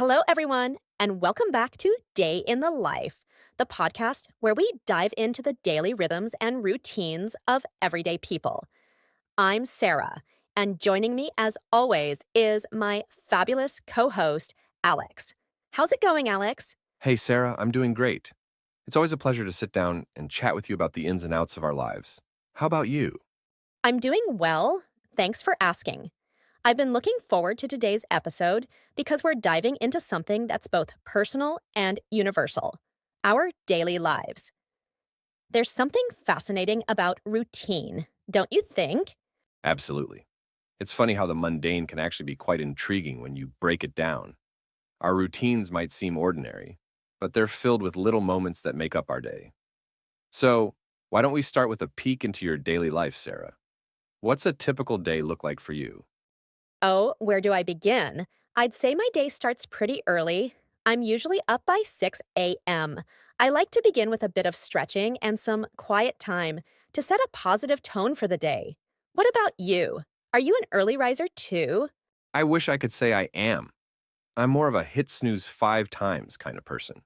Hello, everyone, and welcome back to Day in the Life, the podcast where we dive into the daily rhythms and routines of everyday people. I'm Sarah, and joining me, as always, is my fabulous co host, Alex. How's it going, Alex? Hey, Sarah, I'm doing great. It's always a pleasure to sit down and chat with you about the ins and outs of our lives. How about you? I'm doing well. Thanks for asking. I've been looking forward to today's episode because we're diving into something that's both personal and universal: our daily lives. There's something fascinating about routine, don't you think? Absolutely. It's funny how the mundane can actually be quite intriguing when you break it down. Our routines might seem ordinary, but they're filled with little moments that make up our day. So, why don't we start with a peek into your daily life, Sarah? What's a typical day look like for you? Oh, where do I begin? I'd say my day starts pretty early. I'm usually up by 6 a.m. I like to begin with a bit of stretching and some quiet time to set a positive tone for the day. What about you? Are you an early riser too? I wish I could say I am. I'm more of a hit snooze 5 times kind of person.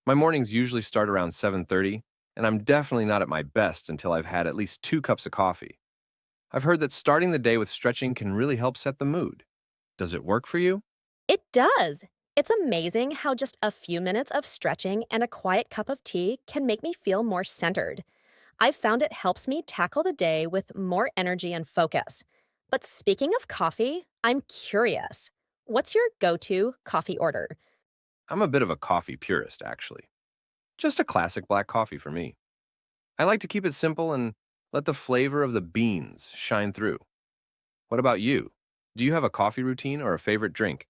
My mornings usually start around 7:30, and I'm definitely not at my best until I've had at least 2 cups of coffee. I've heard that starting the day with stretching can really help set the mood. Does it work for you? It does. It's amazing how just a few minutes of stretching and a quiet cup of tea can make me feel more centered. I've found it helps me tackle the day with more energy and focus. But speaking of coffee, I'm curious. What's your go to coffee order? I'm a bit of a coffee purist, actually. Just a classic black coffee for me. I like to keep it simple and let the flavor of the beans shine through. What about you? Do you have a coffee routine or a favorite drink?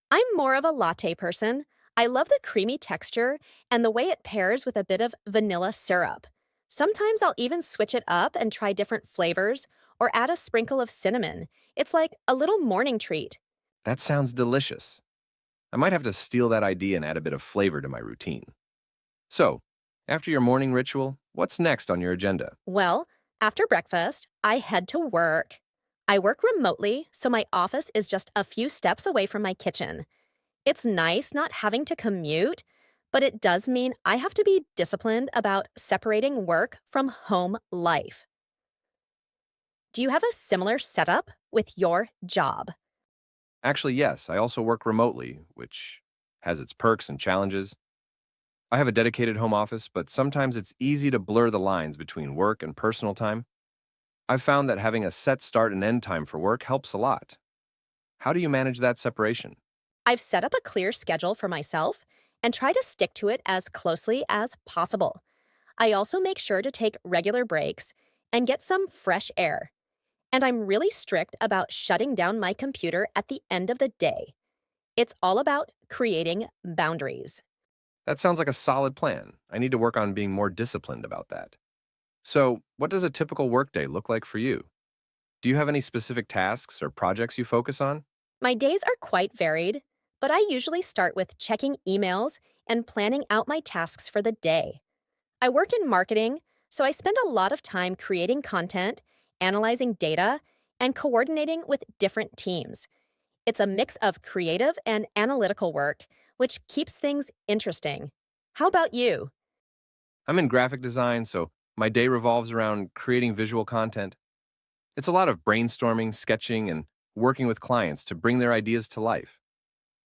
I'm more of a latte person. I love the creamy texture and the way it pairs with a bit of vanilla syrup. Sometimes I'll even switch it up and try different flavors or add a sprinkle of cinnamon. It's like a little morning treat. That sounds delicious. I might have to steal that idea and add a bit of flavor to my routine. So, after your morning ritual, what's next on your agenda? Well, after breakfast, I head to work. I work remotely, so my office is just a few steps away from my kitchen. It's nice not having to commute, but it does mean I have to be disciplined about separating work from home life. Do you have a similar setup with your job? Actually, yes, I also work remotely, which has its perks and challenges. I have a dedicated home office, but sometimes it's easy to blur the lines between work and personal time. I've found that having a set start and end time for work helps a lot. How do you manage that separation? I've set up a clear schedule for myself and try to stick to it as closely as possible. I also make sure to take regular breaks and get some fresh air. And I'm really strict about shutting down my computer at the end of the day. It's all about creating boundaries. That sounds like a solid plan. I need to work on being more disciplined about that. So, what does a typical workday look like for you? Do you have any specific tasks or projects you focus on? My days are quite varied, but I usually start with checking emails and planning out my tasks for the day. I work in marketing, so I spend a lot of time creating content, analyzing data, and coordinating with different teams. It's a mix of creative and analytical work, which keeps things interesting. How about you? I'm in graphic design, so my day revolves around creating visual content. It's a lot of brainstorming, sketching, and working with clients to bring their ideas to life.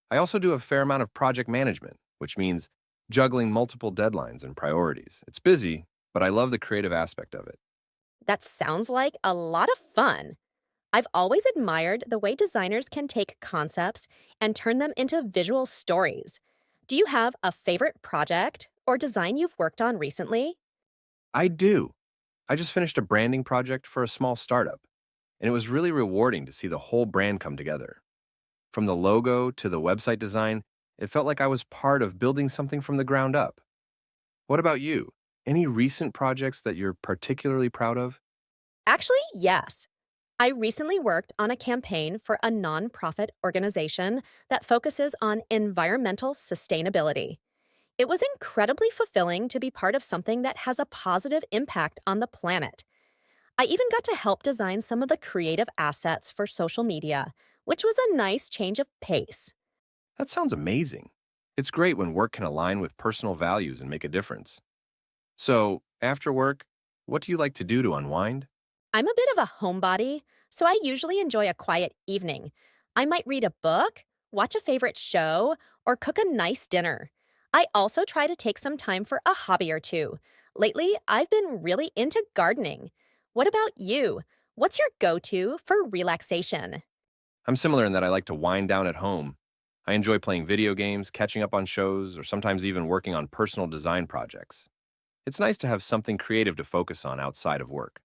I also do a fair amount of project management, which means juggling multiple deadlines and priorities. It's busy, but I love the creative aspect of it. That sounds like a lot of fun. I've always admired the way designers can take concepts and turn them into visual stories. Do you have a favorite project or design you've worked on recently? I do. I just finished a branding project for a small startup, and it was really rewarding to see the whole brand come together. From the logo to the website design, it felt like I was part of building something from the ground up. What about you? Any recent projects that you're particularly proud of? Actually, yes. I recently worked on a campaign for a nonprofit organization that focuses on environmental sustainability. It was incredibly fulfilling to be part of something that has a positive impact on the planet. I even got to help design some of the creative assets for social media, which was a nice change of pace. That sounds amazing. It's great when work can align with personal values and make a difference. So, after work, what do you like to do to unwind? I'm a bit of a homebody, so I usually enjoy a quiet evening. I might read a book, watch a favorite show, or cook a nice dinner. I also try to take some time for a hobby or two. Lately, I've been really into gardening. What about you? What's your go to for relaxation? I'm similar in that I like to wind down at home. I enjoy playing video games, catching up on shows, or sometimes even working on personal design projects. It's nice to have something creative to focus on outside of work.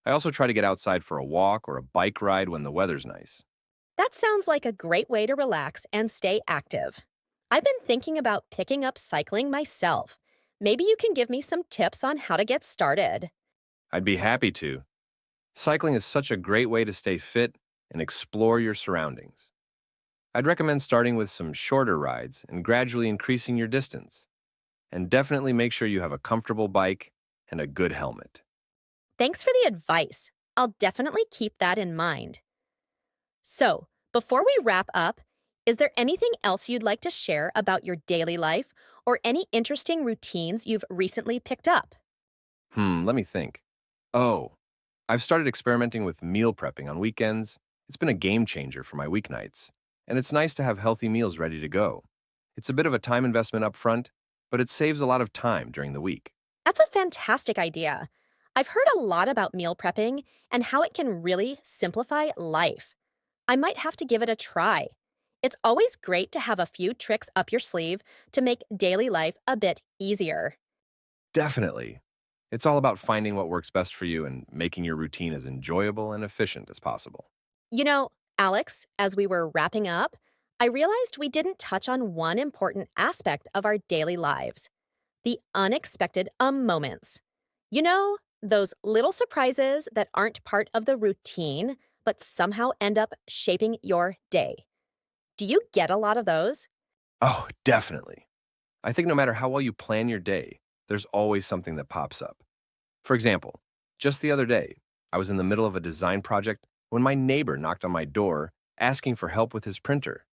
I also try to get outside for a walk or a bike ride when the weather's nice. That sounds like a great way to relax and stay active. I've been thinking about picking up cycling myself. Maybe you can give me some tips on how to get started. I'd be happy to. Cycling is such a great way to stay fit and explore your surroundings. I'd recommend starting with some shorter rides and gradually increasing your distance. And definitely make sure you have a comfortable bike and a good helmet. Thanks for the advice. I'll definitely keep that in mind. So, before we wrap up, is there anything else you'd like to share about your daily life or any interesting routines you've recently picked up? Let me think. Oh, I've started experimenting with meal prepping on weekends. It's been a game changer for my weeknights. And it's nice to have healthy meals ready to go. It's a bit of a time investment up front, but it saves a lot of time during the week. That's a fantastic idea. I've heard a lot about meal prepping and how it can really simplify life. I might have to give it a try. It's always great to have a few tricks up your sleeve to make daily life a bit easier. Definitely. It's all about finding what works best for you and making your routine as enjoyable and efficient as possible. You know, Alex, as we were wrapping up, I realized we didn't touch on one important aspect of our daily lives: the unexpected moments. You know, those little surprises that aren't part of the routine, but somehow end up shaping your day. Do you get a lot of those? Oh, definitely. I think no matter how well you plan your day, there's always something that pops up. For example, just the other day, I was in the middle of a design project when my neighbor knocked on my door asking for help with his printer.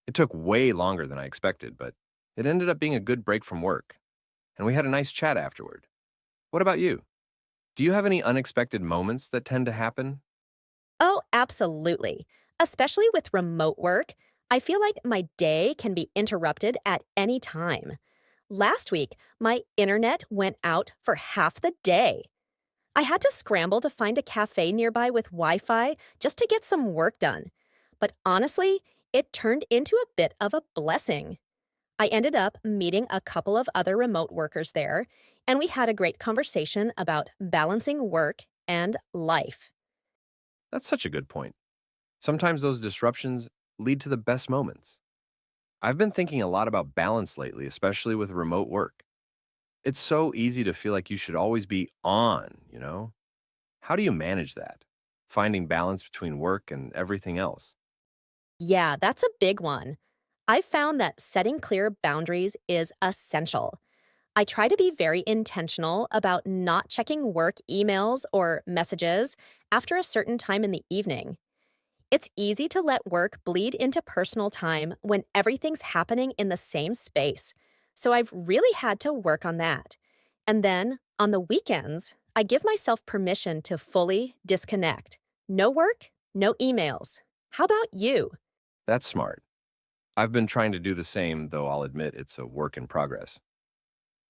It took way longer than I expected, but it ended up being a good break from work, and we had a nice chat afterward. What about you? Do you have any unexpected moments that tend to happen? Oh, absolutely. Especially with remote work, I feel like my day can be interrupted at any time. Last week, my internet went out for half the day. I had to scramble to find a cafe nearby with Wi Fi just to get some work done. But honestly, it turned into a bit of a blessing. I ended up meeting a couple of other remote workers there, and we had a great conversation about balancing work and life. That's such a good point. Sometimes those disruptions lead to the best moments. I've been thinking a lot about balance lately, especially with remote work. It's so easy to feel like you should always be on? How do you manage that? Finding balance between work and everything else. Yeah, that's a big one. I've found that setting clear boundaries is essential. I try to be very intentional about not checking work emails or messages after a certain time in the evening. It's easy to let work bleed into personal time when everything's happening in the same space. So I've really had to work on that. And then, on the weekends, I give myself permission to fully disconnect. No work, no emails. How about you? That's smart. I've been trying to do the same, though I'll admit it's a work in progress.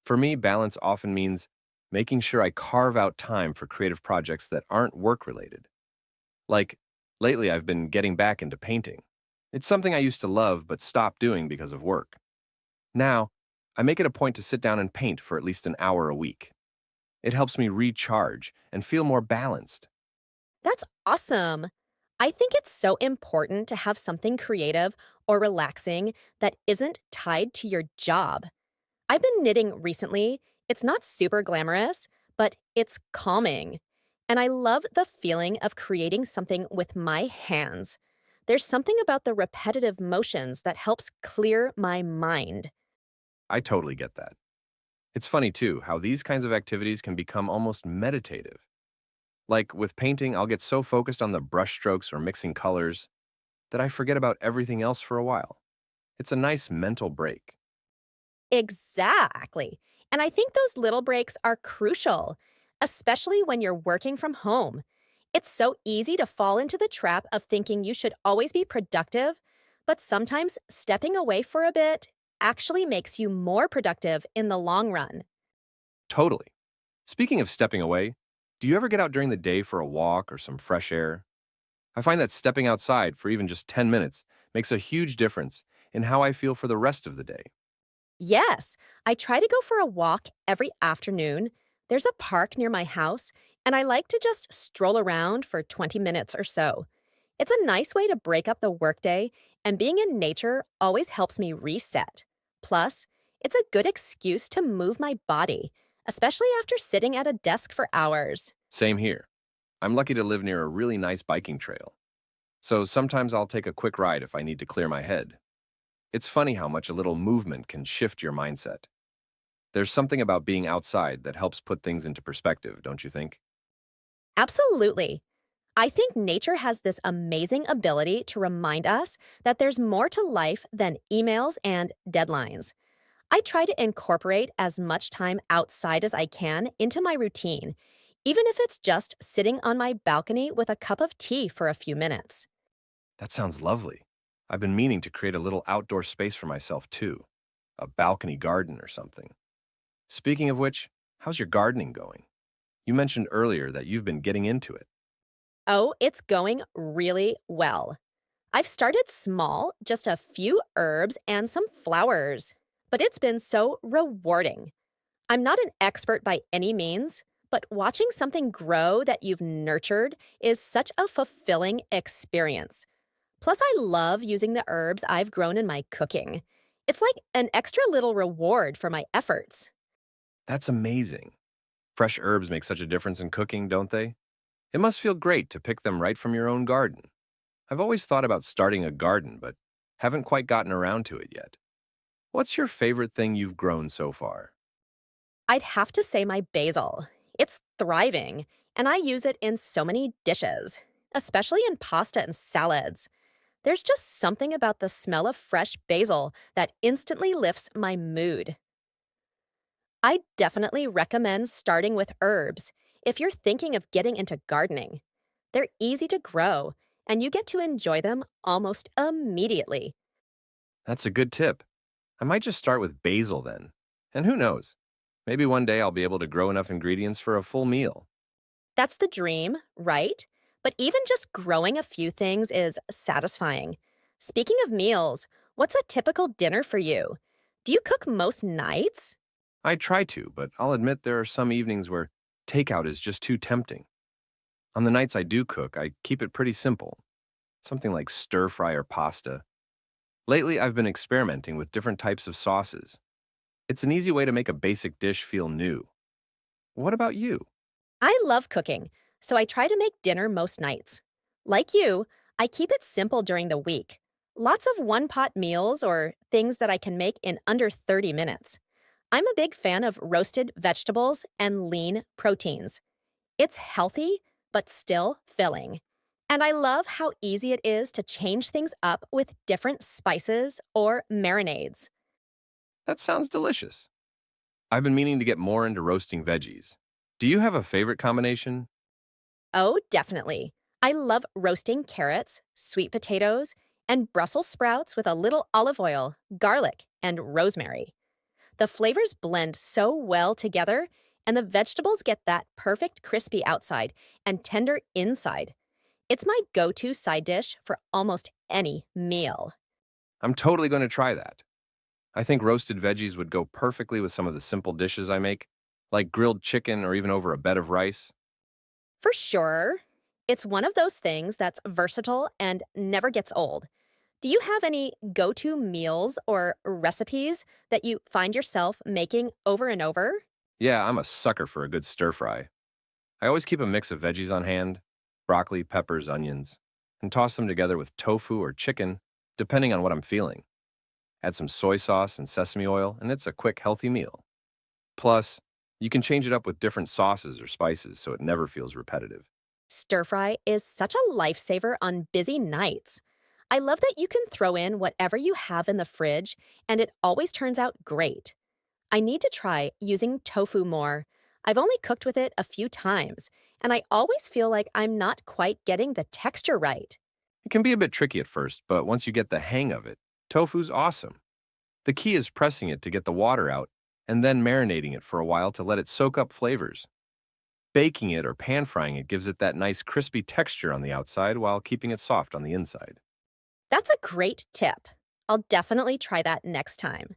For me, balance often means making sure I carve out time for creative projects that aren't work related. Like, lately I've been getting back into painting. It's something I used to love but stopped doing because of work. Now, I make it a point to sit down and paint for at least an hour a week. It helps me recharge and feel more balanced. That's awesome. I think it's so important to have something creative or relaxing that isn't tied to your job. I've been knitting recently. It's not super glamorous, but it's calming. And I love the feeling of creating something with my hands. There's something about the repetitive motions that helps clear my mind. I totally get that. It's funny, too, how these kinds of activities can become almost meditative. Like with painting, I'll get so focused on the brushstrokes or mixing colors that I forget about everything else for a while. It's a nice mental break. Exactly. And I think those little breaks are crucial, especially when you're working from home. It's so easy to fall into the trap of thinking you should always be productive, but sometimes stepping away for a bit actually makes you more productive in the long run. Totally. Speaking of stepping away, do you ever get out during the day for a walk or some fresh air? I find that stepping outside for even just 10 minutes makes a huge difference in how I feel for the rest of the day. Yes, I try to go for a walk every afternoon. There's a park near my house, and I like to just stroll around for 20 minutes or so. It's a nice way to break up the workday, and being in nature always helps me reset. Plus, it's a good excuse to move my body, especially after sitting at a desk for hours. Same here. I'm lucky to live near a really nice biking trail, so sometimes I'll take a quick ride if I need to clear my head. It's funny how much a little movement can shift your mindset. There's something about being outside that helps put things into perspective, don't you think? Absolutely. I think nature has this amazing ability to remind us that there's more to life than emails and deadlines. I try to incorporate as much time outside as I can into my routine, even if it's just sitting on my balcony with a cup of tea for a few minutes. That sounds lovely. I've been meaning to create a little outdoor space for myself too, a balcony garden or something. Speaking of which, how's your gardening going? You mentioned earlier that you've been getting into it. Oh, it's going really well. I've started small, just a few herbs and some flowers, but it's been so rewarding. I'm not an expert by any means, but watching something grow that you've nurtured is such a fulfilling experience. Plus, I love using the herbs I've grown in my cooking. It's like an extra little reward for my efforts. That's amazing. Fresh herbs make such a difference in cooking, don't they? It must feel great to pick them right from your own garden. I've always thought about starting a garden, but haven't quite gotten around to it yet. What's your favorite thing you've grown so far? I'd have to say my basil. It's thriving, and I use it in so many dishes, especially in pasta and salads. There's just something about the smell of fresh basil that instantly lifts my mood. I definitely recommend starting with herbs if you're thinking of getting into gardening. They're easy to grow, and you get to enjoy them almost immediately. That's a good tip. I might just start with basil then. And who knows? Maybe one day I'll be able to grow enough ingredients for a full meal. That's the dream, right? But even just growing a few things is satisfying. Speaking of meals, what's a typical dinner for you? Do you cook most nights? I try to, but I'll admit there are some evenings where takeout is just too tempting. On the nights I do cook, I keep it pretty simple. Something like stir fry or pasta. Lately, I've been experimenting with different types of sauces. It's an easy way to make a basic dish feel new. What about you? I love cooking, so I try to make dinner most nights. Like you, I keep it simple during the week. Lots of one pot meals or things that I can make in under 30 minutes. I'm a big fan of roasted vegetables and lean proteins. It's healthy, but still filling. And I love how easy it is to change things up with different spices or marinades. That sounds delicious. I've been meaning to get more into roasting veggies. Do you have a favorite combination? Oh, definitely. I love roasting carrots, sweet potatoes, and Brussels sprouts with a little olive oil, garlic, and rosemary. The flavors blend so well together, and the vegetables get that perfect crispy outside and tender inside. It's my go to side dish for almost any meal. I'm totally going to try that. I think roasted veggies would go perfectly with some of the simple dishes I make, like grilled chicken or even over a bed of rice. For sure, it's one of those things that's versatile and never gets old. Do you have any go to meals or recipes that you find yourself making over and over? Yeah, I'm a sucker for a good stir fry. I always keep a mix of veggies on hand broccoli, peppers, onions and toss them together with tofu or chicken, depending on what I'm feeling. Add some soy sauce and sesame oil, and it's a quick, healthy meal. Plus, you can change it up with different sauces or spices so it never feels repetitive. Stir fry is such a lifesaver on busy nights. I love that you can throw in whatever you have in the fridge and it always turns out great. I need to try using tofu more. I've only cooked with it a few times, and I always feel like I'm not quite getting the texture right. It can be a bit tricky at first, but once you get the hang of it, tofu's awesome. The key is pressing it to get the water out and then marinating it for a while to let it soak up flavors. Baking it or pan frying it gives it that nice crispy texture on the outside while keeping it soft on the inside. That's a great tip. I'll definitely try that next time.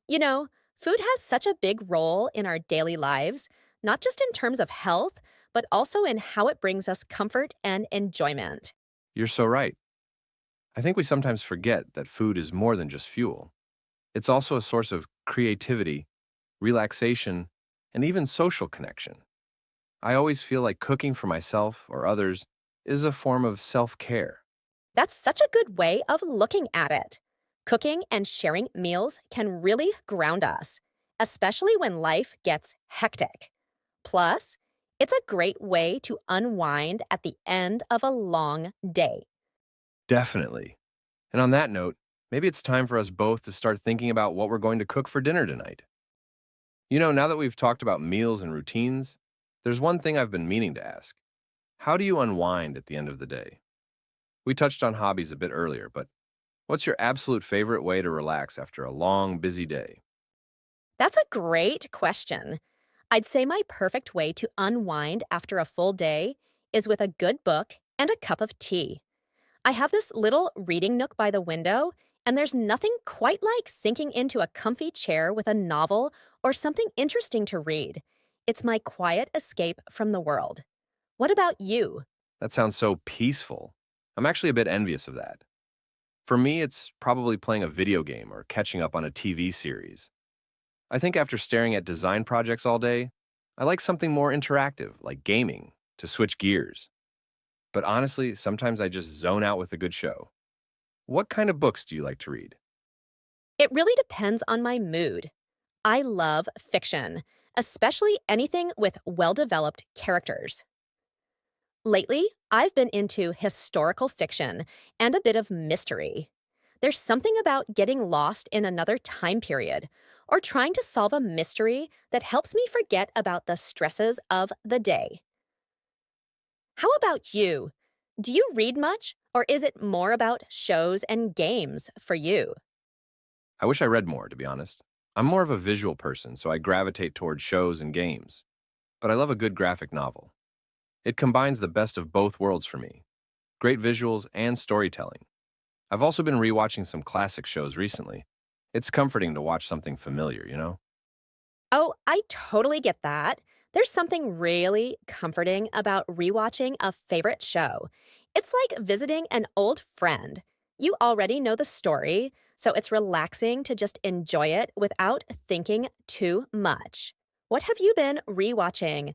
You know, food has such a big role in our daily lives, not just in terms of health, but also in how it brings us comfort and enjoyment. You're so right. I think we sometimes forget that food is more than just fuel. It's also a source of creativity, relaxation, and even social connection. I always feel like cooking for myself or others is a form of self care. That's such a good way of looking at it. Cooking and sharing meals can really ground us, especially when life gets hectic. Plus, it's a great way to unwind at the end of a long day. Definitely. And on that note, maybe it's time for us both to start thinking about what we're going to cook for dinner tonight. Now that we've talked about meals and routines, there's one thing I've been meaning to ask. How do you unwind at the end of the day? We touched on hobbies a bit earlier, but what's your absolute favorite way to relax after a long, busy day? That's a great question. I'd say my perfect way to unwind after a full day is with a good book and a cup of tea. I have this little reading nook by the window, and there's nothing quite like sinking into a comfy chair with a novel or something interesting to read. It's my quiet escape from the world. What about you? That sounds so peaceful. I'm actually a bit envious of that. For me, it's probably playing a video game or catching up on a TV series. I think after staring at design projects all day, I like something more interactive, like gaming, to switch gears. But honestly, sometimes I just zone out with a good show. What kind of books do you like to read? It really depends on my mood. I love fiction, especially anything with well developed characters. Lately, I've been into historical fiction and a bit of mystery. There's something about getting lost in another time period or trying to solve a mystery that helps me forget about the stresses of the day. How about you? Do you read much, or is it more about shows and games for you? I wish I read more, to be honest. I'm more of a visual person, so I gravitate towards shows and games. But I love a good graphic novel. It combines the best of both worlds for me, great visuals and storytelling. I've also been rewatching some classic shows recently. It's comforting to watch something familiar? Oh, I totally get that. There's something really comforting about rewatching a favorite show. It's like visiting an old friend. You already know the story, so it's relaxing to just enjoy it without thinking too much. What have you been rewatching?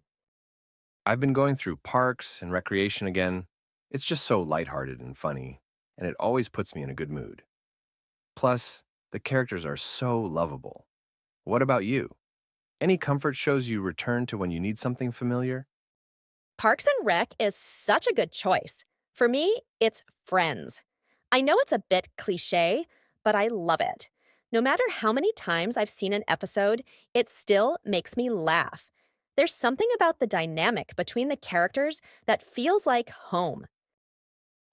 I've been going through Parks and Recreation again. It's just so lighthearted and funny, and it always puts me in a good mood. Plus, the characters are so lovable. What about you? Any comfort shows you return to when you need something familiar? Parks and Rec is such a good choice. For me, it's Friends. I know it's a bit cliche, but I love it. No matter how many times I've seen an episode, it still makes me laugh. There's something about the dynamic between the characters that feels like home.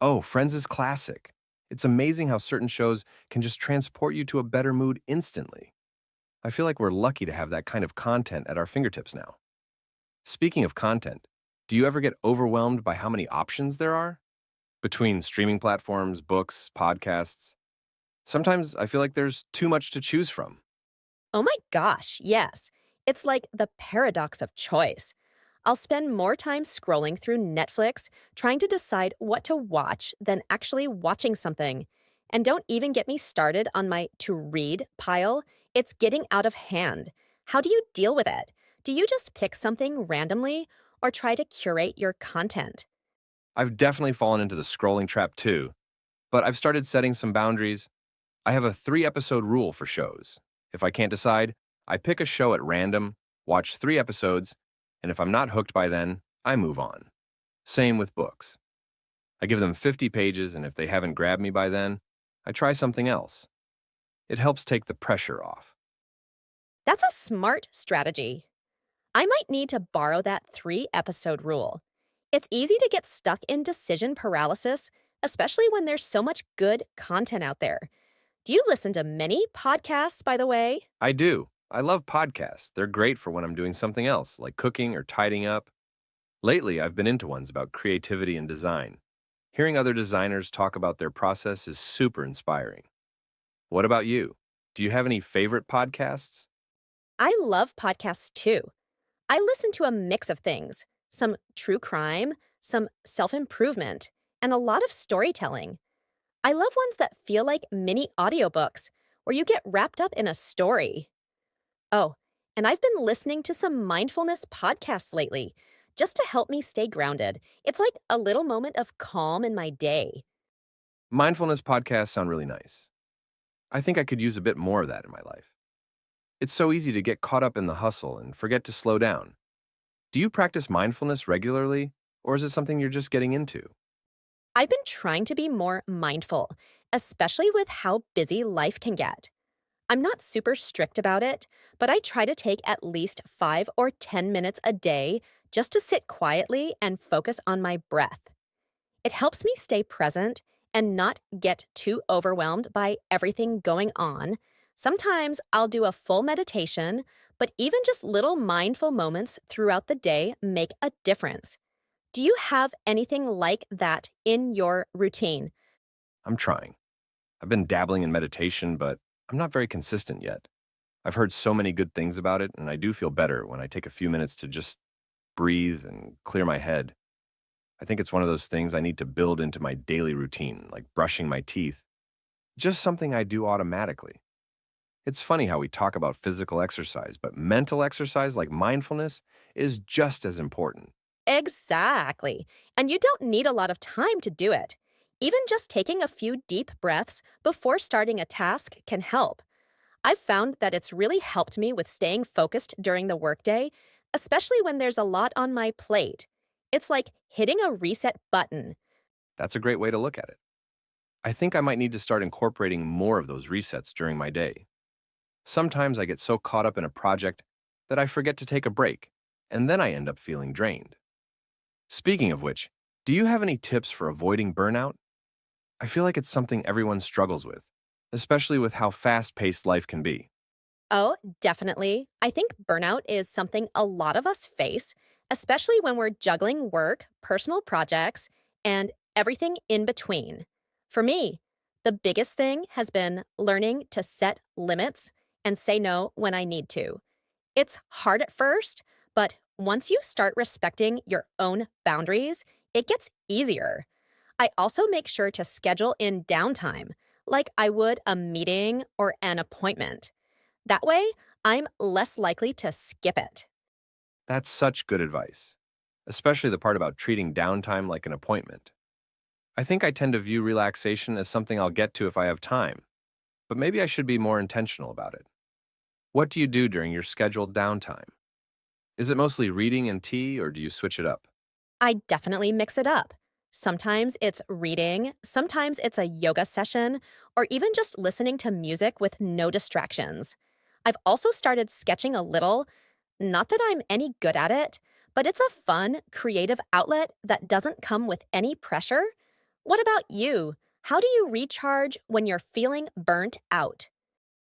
Oh, Friends is classic. It's amazing how certain shows can just transport you to a better mood instantly. I feel like we're lucky to have that kind of content at our fingertips now. Speaking of content, do you ever get overwhelmed by how many options there are? Between streaming platforms, books, podcasts. Sometimes I feel like there's too much to choose from. Oh my gosh, yes. It's like the paradox of choice. I'll spend more time scrolling through Netflix trying to decide what to watch than actually watching something. And don't even get me started on my to read pile. It's getting out of hand. How do you deal with it? Do you just pick something randomly or try to curate your content? I've definitely fallen into the scrolling trap too, but I've started setting some boundaries. I have a 3 episode rule for shows. If I can't decide, I pick a show at random, watch 3 episodes, and if I'm not hooked by then, I move on. Same with books. I give them 50 pages, and if they haven't grabbed me by then, I try something else. It helps take the pressure off. That's a smart strategy. I might need to borrow that 3 episode rule. It's easy to get stuck in decision paralysis, especially when there's so much good content out there. Do you listen to many podcasts, by the way? I do. I love podcasts. They're great for when I'm doing something else, like cooking or tidying up. Lately, I've been into ones about creativity and design. Hearing other designers talk about their process is super inspiring. What about you? Do you have any favorite podcasts? I love podcasts too. I listen to a mix of things, some true crime, some self improvement, and a lot of storytelling. I love ones that feel like mini audiobooks where you get wrapped up in a story. Oh, and I've been listening to some mindfulness podcasts lately just to help me stay grounded. It's like a little moment of calm in my day. Mindfulness podcasts sound really nice. I think I could use a bit more of that in my life. It's so easy to get caught up in the hustle and forget to slow down. Do you practice mindfulness regularly, or is it something you're just getting into? I've been trying to be more mindful, especially with how busy life can get. I'm not super strict about it, but I try to take at least 5 or 10 minutes a day just to sit quietly and focus on my breath. It helps me stay present and not get too overwhelmed by everything going on. Sometimes I'll do a full meditation, but even just little mindful moments throughout the day make a difference. Do you have anything like that in your routine? I'm trying. I've been dabbling in meditation, but I'm not very consistent yet. I've heard so many good things about it, and I do feel better when I take a few minutes to just breathe and clear my head. I think it's one of those things I need to build into my daily routine, like brushing my teeth, just something I do automatically. It's funny how we talk about physical exercise, but mental exercise like mindfulness is just as important. Exactly. And you don't need a lot of time to do it. Even just taking a few deep breaths before starting a task can help. I've found that it's really helped me with staying focused during the workday, especially when there's a lot on my plate. It's like hitting a reset button. That's a great way to look at it. I think I might need to start incorporating more of those resets during my day. Sometimes I get so caught up in a project that I forget to take a break, and then I end up feeling drained. Speaking of which, do you have any tips for avoiding burnout? I feel like it's something everyone struggles with, especially with how fast paced life can be. Oh, definitely. I think burnout is something a lot of us face, especially when we're juggling work, personal projects, and everything in between. For me, the biggest thing has been learning to set limits and say no when I need to. It's hard at first, but once you start respecting your own boundaries, it gets easier. I also make sure to schedule in downtime, like I would a meeting or an appointment. That way, I'm less likely to skip it. That's such good advice, especially the part about treating downtime like an appointment. I think I tend to view relaxation as something I'll get to if I have time, but maybe I should be more intentional about it. What do you do during your scheduled downtime? Is it mostly reading and tea, or do you switch it up? I definitely mix it up. Sometimes it's reading, sometimes it's a yoga session, or even just listening to music with no distractions. I've also started sketching a little. Not that I'm any good at it, but it's a fun, creative outlet that doesn't come with any pressure. What about you? How do you recharge when you're feeling burnt out?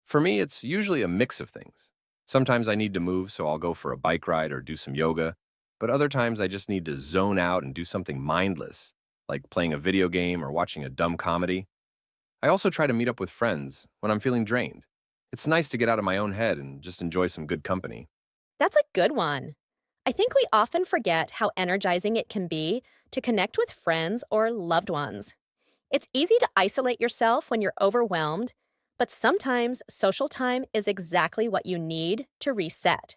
For me, it's usually a mix of things. Sometimes I need to move, so I'll go for a bike ride or do some yoga, but other times I just need to zone out and do something mindless, like playing a video game or watching a dumb comedy. I also try to meet up with friends when I'm feeling drained. It's nice to get out of my own head and just enjoy some good company. That's a good one. I think we often forget how energizing it can be to connect with friends or loved ones. It's easy to isolate yourself when you're overwhelmed, but sometimes social time is exactly what you need to reset.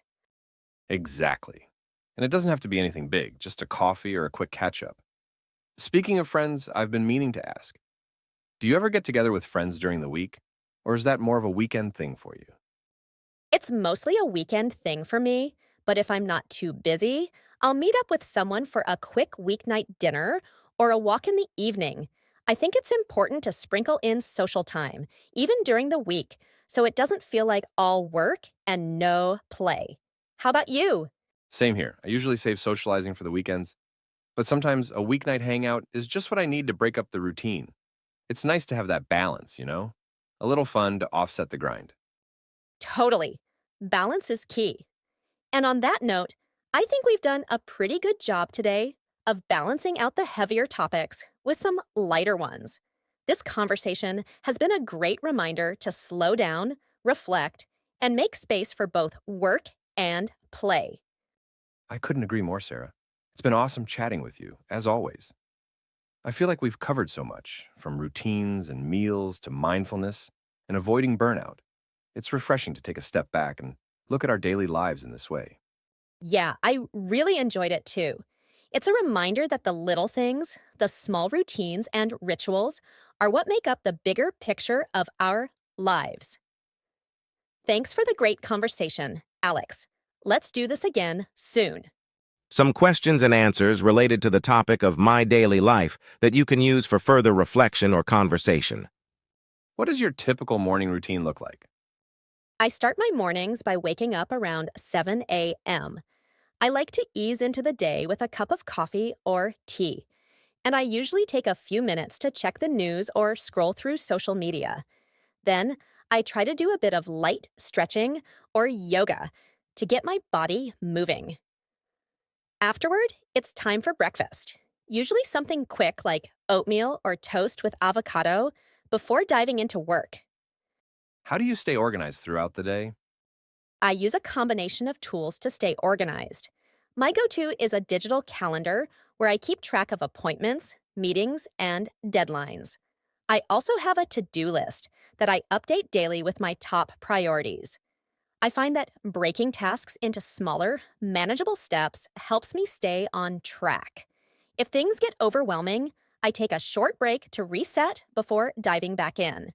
Exactly. And it doesn't have to be anything big, just a coffee or a quick catch up. Speaking of friends, I've been meaning to ask, do you ever get together with friends during the week? Or is that more of a weekend thing for you? It's mostly a weekend thing for me, but if I'm not too busy, I'll meet up with someone for a quick weeknight dinner or a walk in the evening. I think it's important to sprinkle in social time, even during the week, so it doesn't feel like all work and no play. How about you? Same here. I usually save socializing for the weekends, but sometimes a weeknight hangout is just what I need to break up the routine. It's nice to have that balance, you know? A little fun to offset the grind. Totally. Balance is key. And on that note, I think we've done a pretty good job today of balancing out the heavier topics with some lighter ones. This conversation has been a great reminder to slow down, reflect, and make space for both work and play. I couldn't agree more, Sarah. It's been awesome chatting with you, as always. I feel like we've covered so much, from routines and meals to mindfulness and avoiding burnout. It's refreshing to take a step back and look at our daily lives in this way. Yeah, I really enjoyed it too. It's a reminder that the little things, the small routines and rituals, are what make up the bigger picture of our lives. Thanks for the great conversation, Alex. Let's do this again soon. Some questions and answers related to the topic of my daily life that you can use for further reflection or conversation. What does your typical morning routine look like? I start my mornings by waking up around 7 a.m. I like to ease into the day with a cup of coffee or tea, and I usually take a few minutes to check the news or scroll through social media. Then, I try to do a bit of light stretching or yoga to get my body moving. Afterward, it's time for breakfast. Usually something quick like oatmeal or toast with avocado before diving into work. How do you stay organized throughout the day? I use a combination of tools to stay organized. My go to is a digital calendar where I keep track of appointments, meetings, and deadlines. I also have a to do list that I update daily with my top priorities. I find that breaking tasks into smaller, manageable steps helps me stay on track. If things get overwhelming, I take a short break to reset before diving back in.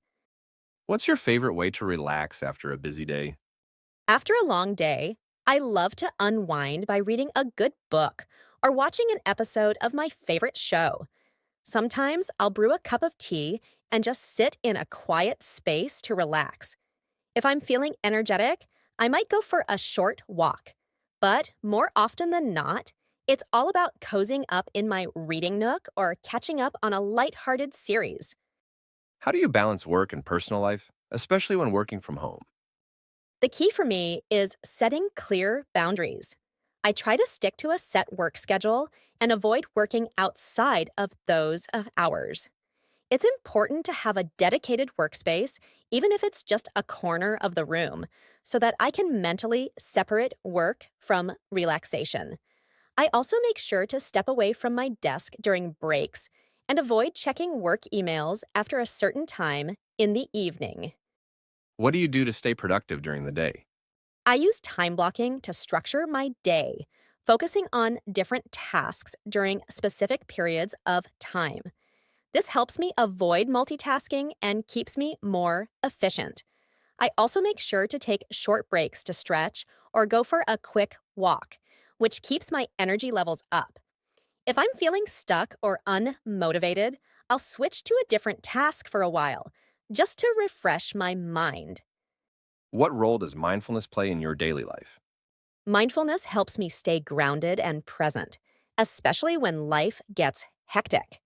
What's your favorite way to relax after a busy day? After a long day, I love to unwind by reading a good book or watching an episode of my favorite show. Sometimes I'll brew a cup of tea and just sit in a quiet space to relax. If I'm feeling energetic, I might go for a short walk. But more often than not, it's all about cozying up in my reading nook or catching up on a lighthearted series. How do you balance work and personal life, especially when working from home? The key for me is setting clear boundaries. I try to stick to a set work schedule and avoid working outside of those hours. It's important to have a dedicated workspace, even if it's just a corner of the room, so that I can mentally separate work from relaxation. I also make sure to step away from my desk during breaks and avoid checking work emails after a certain time in the evening. What do you do to stay productive during the day? I use time blocking to structure my day, focusing on different tasks during specific periods of time. This helps me avoid multitasking and keeps me more efficient. I also make sure to take short breaks to stretch or go for a quick walk, which keeps my energy levels up. If I'm feeling stuck or unmotivated, I'll switch to a different task for a while, just to refresh my mind. What role does mindfulness play in your daily life? Mindfulness helps me stay grounded and present, especially when life gets hectic.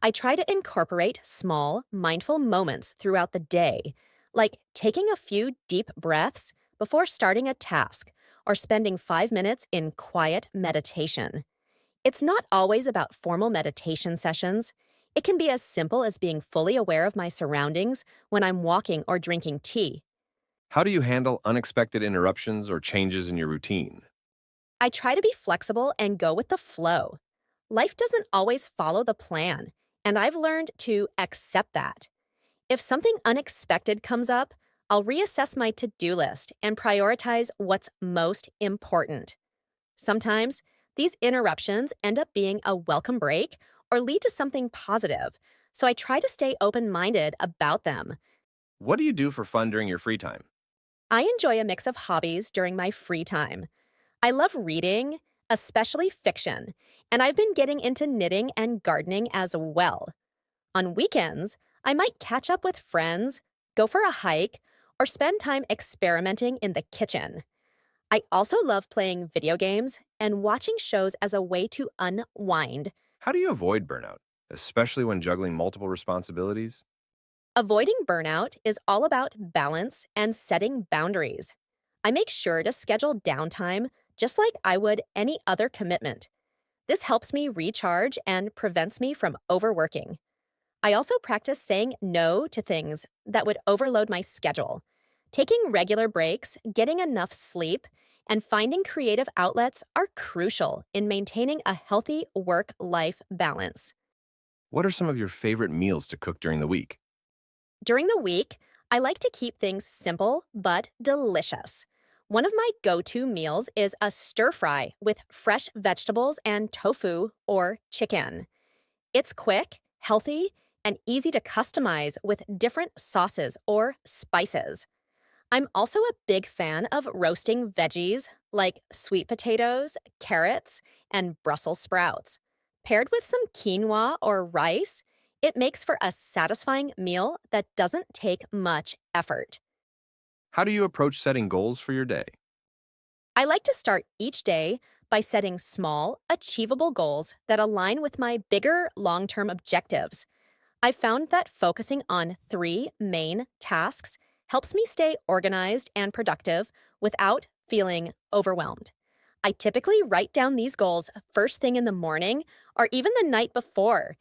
I try to incorporate small, mindful moments throughout the day, like taking a few deep breaths before starting a task or spending 5 minutes in quiet meditation. It's not always about formal meditation sessions. It can be as simple as being fully aware of my surroundings when I'm walking or drinking tea. How do you handle unexpected interruptions or changes in your routine? I try to be flexible and go with the flow. Life doesn't always follow the plan, and I've learned to accept that. If something unexpected comes up, I'll reassess my to do list and prioritize what's most important. Sometimes, these interruptions end up being a welcome break or lead to something positive, so I try to stay open minded about them. What do you do for fun during your free time? I enjoy a mix of hobbies during my free time. I love reading, especially fiction, and I've been getting into knitting and gardening as well. On weekends, I might catch up with friends, go for a hike, or spend time experimenting in the kitchen. I also love playing video games and watching shows as a way to unwind. How do you avoid burnout, especially when juggling multiple responsibilities? Avoiding burnout is all about balance and setting boundaries. I make sure to schedule downtime just like I would any other commitment. This helps me recharge and prevents me from overworking. I also practice saying no to things that would overload my schedule. Taking regular breaks, getting enough sleep, and finding creative outlets are crucial in maintaining a healthy work life balance. What are some of your favorite meals to cook during the week? During the week, I like to keep things simple but delicious. One of my go to meals is a stir fry with fresh vegetables and tofu or chicken. It's quick, healthy, and easy to customize with different sauces or spices. I'm also a big fan of roasting veggies like sweet potatoes, carrots, and Brussels sprouts. Paired with some quinoa or rice, it makes for a satisfying meal that doesn't take much effort. How do you approach setting goals for your day? I like to start each day by setting small, achievable goals that align with my bigger long term objectives. I found that focusing on three main tasks helps me stay organized and productive without feeling overwhelmed. I typically write down these goals first thing in the morning or even the night before.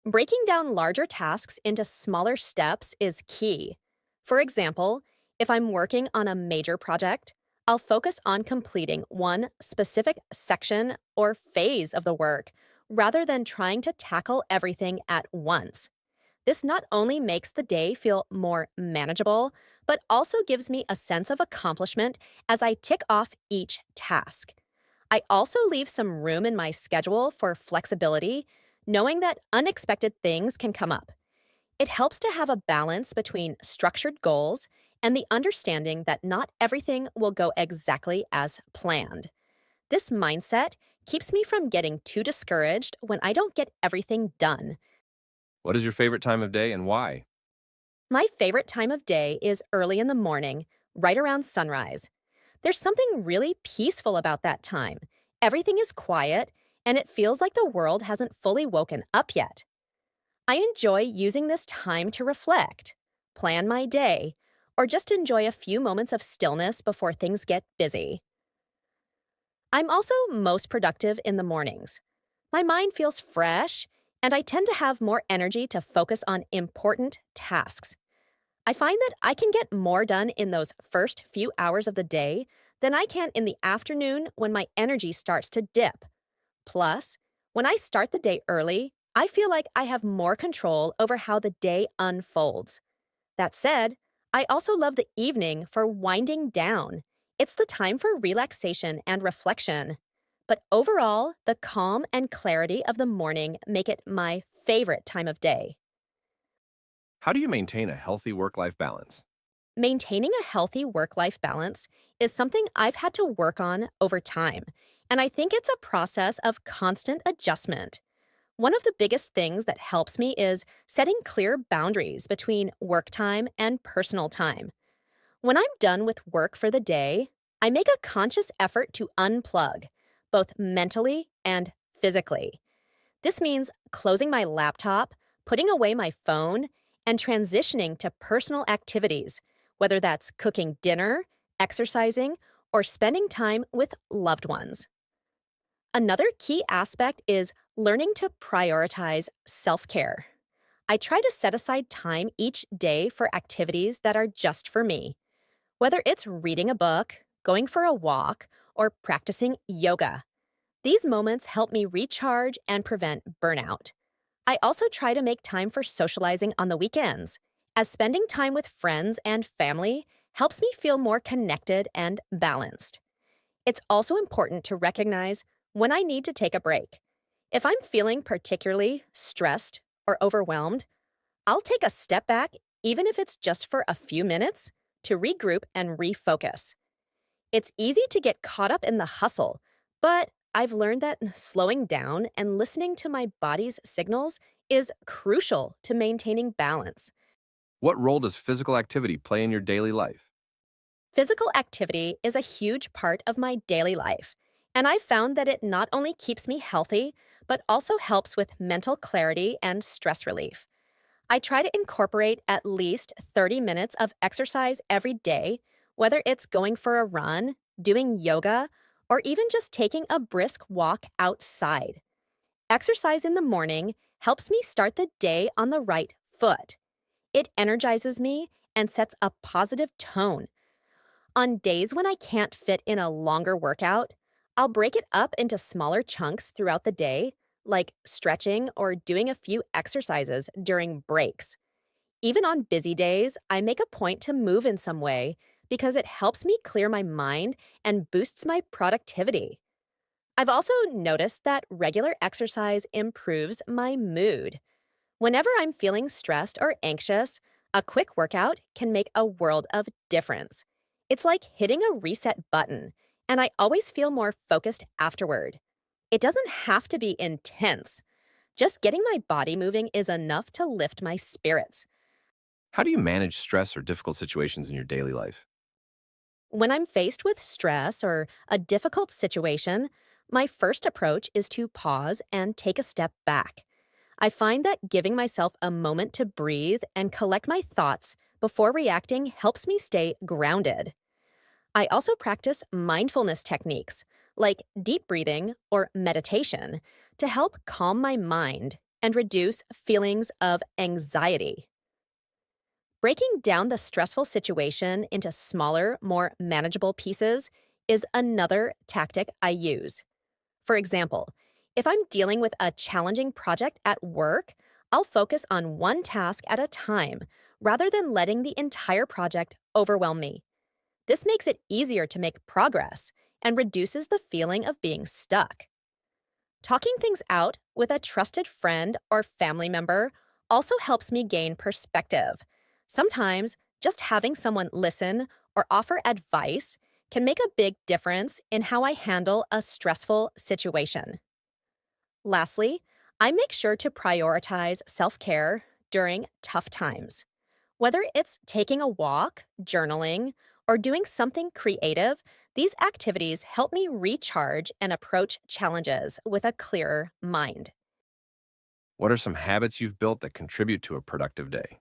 Breaking down larger tasks into smaller steps is key. For example, if I'm working on a major project, I'll focus on completing one specific section or phase of the work rather than trying to tackle everything at once. This not only makes the day feel more manageable, but also gives me a sense of accomplishment as I tick off each task. I also leave some room in my schedule for flexibility, knowing that unexpected things can come up. It helps to have a balance between structured goals and the understanding that not everything will go exactly as planned. This mindset keeps me from getting too discouraged when I don't get everything done. What is your favorite time of day and why? My favorite time of day is early in the morning, right around sunrise. There's something really peaceful about that time. Everything is quiet, and it feels like the world hasn't fully woken up yet. I enjoy using this time to reflect, plan my day, or just enjoy a few moments of stillness before things get busy. I'm also most productive in the mornings. My mind feels fresh, and I tend to have more energy to focus on important tasks. I find that I can get more done in those first few hours of the day than I can in the afternoon when my energy starts to dip. Plus, when I start the day early, I feel like I have more control over how the day unfolds. That said, I also love the evening for winding down. It's the time for relaxation and reflection. But overall, the calm and clarity of the morning make it my favorite time of day. How do you maintain a healthy work life balance? Maintaining a healthy work life balance is something I've had to work on over time, and I think it's a process of constant adjustment. One of the biggest things that helps me is setting clear boundaries between work time and personal time. When I'm done with work for the day, I make a conscious effort to unplug, both mentally and physically. This means closing my laptop, putting away my phone, and transitioning to personal activities, whether that's cooking dinner, exercising, or spending time with loved ones. Another key aspect is learning to prioritize self care. I try to set aside time each day for activities that are just for me, whether it's reading a book, going for a walk, or practicing yoga. These moments help me recharge and prevent burnout. I also try to make time for socializing on the weekends, as spending time with friends and family helps me feel more connected and balanced. It's also important to recognize when I need to take a break. If I'm feeling particularly stressed or overwhelmed, I'll take a step back, even if it's just for a few minutes, to regroup and refocus. It's easy to get caught up in the hustle, but I've learned that slowing down and listening to my body's signals is crucial to maintaining balance. What role does physical activity play in your daily life? Physical activity is a huge part of my daily life, and I've found that it not only keeps me healthy, but also helps with mental clarity and stress relief. I try to incorporate at least 30 minutes of exercise every day, whether it's going for a run, doing yoga, or even just taking a brisk walk outside. Exercise in the morning helps me start the day on the right foot. It energizes me and sets a positive tone. On days when I can't fit in a longer workout, I'll break it up into smaller chunks throughout the day, like stretching or doing a few exercises during breaks. Even on busy days, I make a point to move in some way because it helps me clear my mind and boosts my productivity. I've also noticed that regular exercise improves my mood. Whenever I'm feeling stressed or anxious, a quick workout can make a world of difference. It's like hitting a reset button, and I always feel more focused afterward. It doesn't have to be intense. Just getting my body moving is enough to lift my spirits. How do you manage stress or difficult situations in your daily life? When I'm faced with stress or a difficult situation, my first approach is to pause and take a step back. I find that giving myself a moment to breathe and collect my thoughts before reacting helps me stay grounded. I also practice mindfulness techniques like deep breathing or meditation to help calm my mind and reduce feelings of anxiety. Breaking down the stressful situation into smaller, more manageable pieces is another tactic I use. For example, if I'm dealing with a challenging project at work, I'll focus on one task at a time rather than letting the entire project overwhelm me. This makes it easier to make progress and reduces the feeling of being stuck. Talking things out with a trusted friend or family member also helps me gain perspective. Sometimes just having someone listen or offer advice can make a big difference in how I handle a stressful situation. Lastly, I make sure to prioritize self care during tough times. Whether it's taking a walk, journaling, or doing something creative, these activities help me recharge and approach challenges with a clearer mind. What are some habits you've built that contribute to a productive day?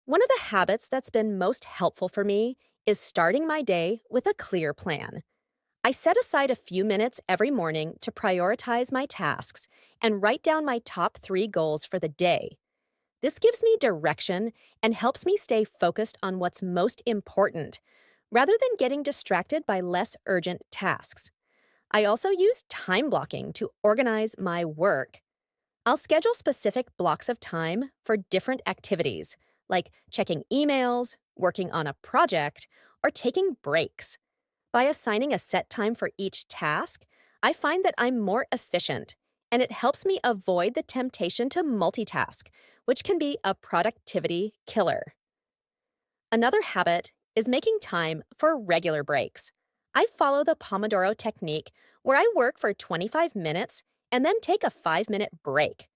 One of the habits that's been most helpful for me is starting my day with a clear plan. I set aside a few minutes every morning to prioritize my tasks and write down my top 3 goals for the day. This gives me direction and helps me stay focused on what's most important, rather than getting distracted by less urgent tasks. I also use time blocking to organize my work. I'll schedule specific blocks of time for different activities, like checking emails, working on a project, or taking breaks. By assigning a set time for each task, I find that I'm more efficient, and it helps me avoid the temptation to multitask, which can be a productivity killer. Another habit is making time for regular breaks. I follow the Pomodoro technique where I work for 25 minutes and then take a 5-minute break.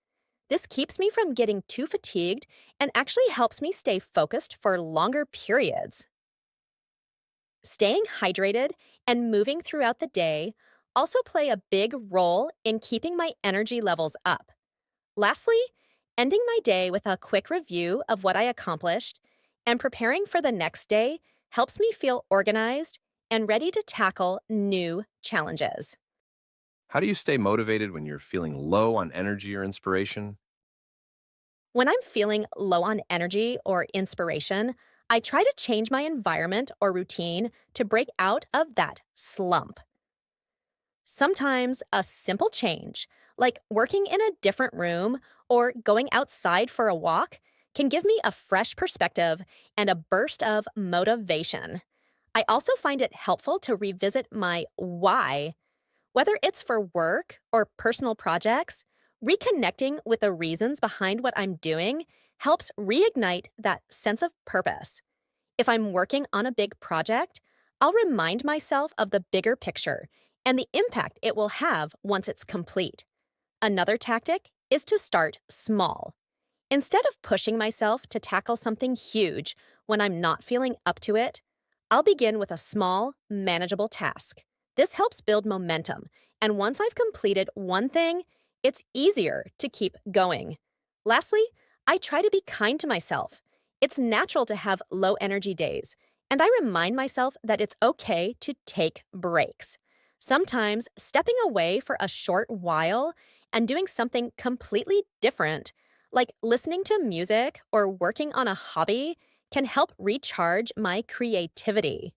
This keeps me from getting too fatigued and actually helps me stay focused for longer periods. Staying hydrated and moving throughout the day also play a big role in keeping my energy levels up. Lastly, ending my day with a quick review of what I accomplished and preparing for the next day helps me feel organized and ready to tackle new challenges. How do you stay motivated when you're feeling low on energy or inspiration? When I'm feeling low on energy or inspiration, I try to change my environment or routine to break out of that slump. Sometimes a simple change, like working in a different room or going outside for a walk, can give me a fresh perspective and a burst of motivation. I also find it helpful to revisit my why, whether it's for work or personal projects. Reconnecting with the reasons behind what I'm doing helps reignite that sense of purpose. If I'm working on a big project, I'll remind myself of the bigger picture and the impact it will have once it's complete. Another tactic is to start small. Instead of pushing myself to tackle something huge when I'm not feeling up to it, I'll begin with a small, manageable task. This helps build momentum, and once I've completed one thing, it's easier to keep going. Lastly, I try to be kind to myself. It's natural to have low energy days, and I remind myself that it's okay to take breaks. Sometimes stepping away for a short while and doing something completely different, like listening to music or working on a hobby, can help recharge my creativity.